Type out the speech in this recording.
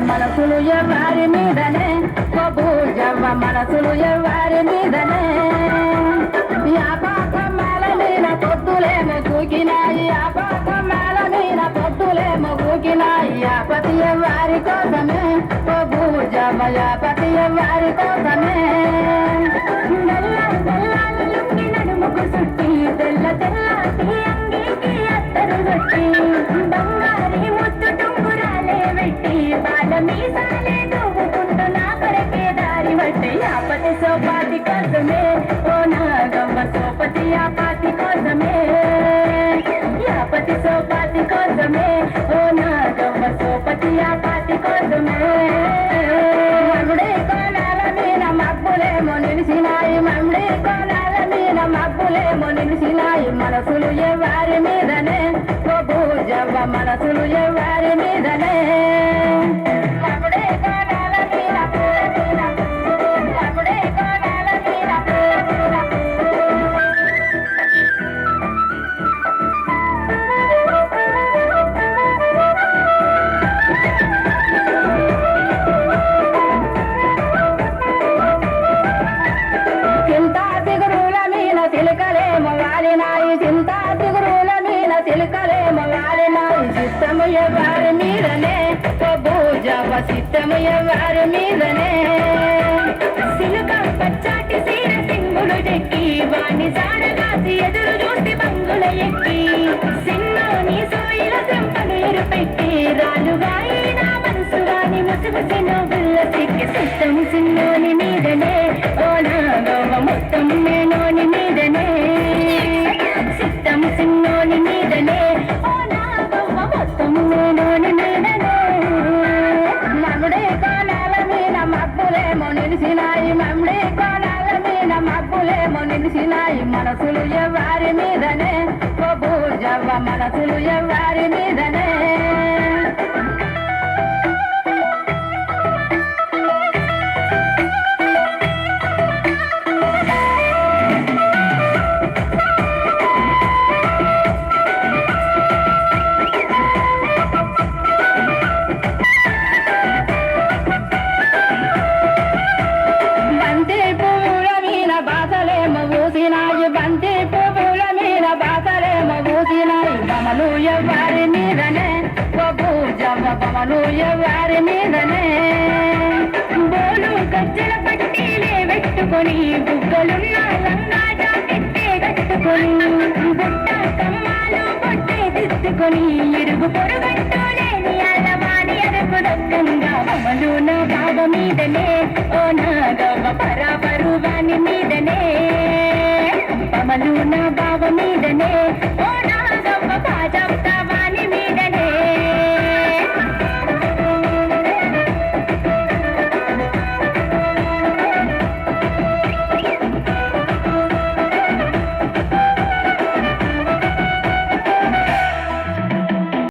మనసులు ఎవరి మీదనే పూజవ్వ మనసులు ఎవరి మీదనే యాపాకమాల మీద పొద్దులేమో కూకినాయి యాపాకమాల మీద పొద్దులేమో కూకినాయి యాపతి ఎవరి కోసమే పూజవ్వ యాపతి ఎవరి కోసమే నడుముకు సుట్టి తెల్ల తెల్లటి అంగీకి అత్తరు కొట్టి బంగారి ముత్తు టుంగురాలే వెట్టి బాల మీసాలే దూవుకుంటూ నా కొరకే దారి వట్టి యాపతి సోపాతి కోసమే ఓ నాగమ్మ సోపతి యాపాతి కోసమే యాపతి సోపాతి కోసమే ఓ నాగమ్మ సోపతి యాపాతి కోసమే మమ్ముడే కోనాల మీద మబ్బులేమో నిలిసినాయి మమ్ముడే కోనాల మీద మబ్బులేమో నిలిసినాయి మనసులు ఎవరి మీదనే ఓ పూజవ్వ మనసులు ఎవరి మీదనే మమ్ముడే కోనాల మీద మమ్ముడే కోనాల మీద చింతా తిగురుల మీద చిలుకలేమో వాలినాయి చింతా తిగురుల మీద చిలుకలేమో వాలినాయి చిత్తము ఎవరి మీదనే పూజవ్వ చిత్తము ఎవరి మీదనే సిలుక పచ్చాటి సీర సింగులు చెక్కి వాణి సారగాసి ఎదురు చూసి బంగుల ఎక్కి సిన్నోని సోయిల చెంపనీరు పెట్టి రాలుగా నా మనసు గాని ముసిముసి నవ్వుల సిక్కి సిత్తము సిన్నోని మీదనే ఓ నాగవ్వ మొత్తం నేనోని మీదనే సిత్తము సిన్నోని మీదనే ఓ నాగవ్వ మొత్తం నేనోని మీదనే మమ్ముడే కోనాల మీద మబ్బులేమో నిలిసినాయి మమ్ముడే కోనాల మీద మబ్బులేమో నిలిసినాయి మనసులు ఎవరి మీదనే ఓ పూజవ్వ మనసులు ఎవరి మీదనే బంతి పువ్వుల మీద బాసలేమో ఊసినాయి బంతి పువ్వుల మీద బాసలేమో ఊసినాయి బమలు ఎవరి మీదనే ఓ పూజవ్వ బమలు ఎవరి మీదనే బోలు గజ్జల పట్టీలే పెట్టుకొని బుగ్గలున్న లంగా జాకెట్టే కట్టుకొని బుట్ట కమ్మాలు పొట్టే దిద్దుకొని ఇరుగు పొరుగట్టు లేని అలవాని అరకు దక్కంగా బమలు నా బావ మీదనే ఓ నాగవ్వ పరాపరు వాని మీదనే బమలు నా బావ మీదనే